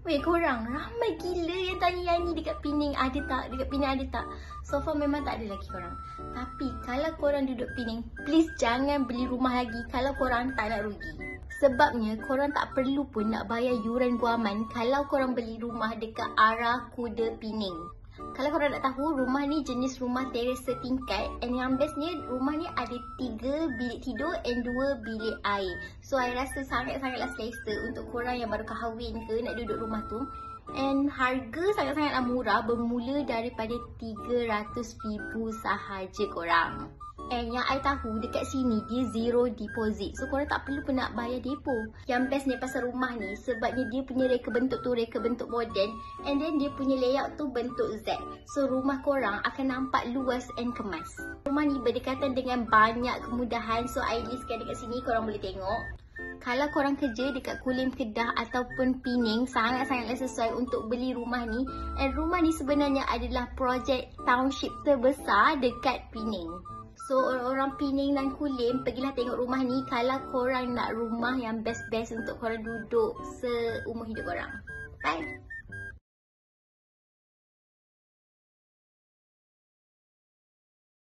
Weh korang, ramai gila yang tanya yang ni dekat Pening ada tak? Dekat Pening ada tak? So far memang tak ada lagi korang. Tapi kalau korang duduk Pening, please jangan beli rumah lagi kalau korang tak nak rugi. Sebabnya korang tak perlu pun nak bayar yuran guaman kalau korang beli rumah dekat arah Kuda Pening. Kalau korang nak tahu, rumah ni jenis rumah teres setingkat, and yang bestnya rumah ni ada 3 bilik tidur and 2 bilik air. So I rasa sangat-sangatlah selesa untuk korang yang baru kahwin ke nak duduk rumah tu. And harga sangat-sangatlah murah, bermula daripada 300,000 sahaja korang. And yang I tahu dekat sini dia zero deposit. So korang tak perlu pun nak bayar depo. Yang bestnya pasal rumah ni sebabnya dia punya reka bentuk tu reka bentuk moden, and then dia punya layout tu bentuk Z. So rumah korang akan nampak luas and kemas. Rumah ni berdekatan dengan banyak kemudahan. So I listkan dekat sini, korang boleh tengok. Kalau korang kerja dekat Kulim, Kedah ataupun Pening, sangat-sangatlah sesuai untuk beli rumah ni. And rumah ni sebenarnya adalah projek township terbesar dekat Pening. So orang-orang Pening dan Kulim, pergilah tengok rumah ni kalau korang nak rumah yang best-best untuk korang duduk seumur hidup korang. Bye!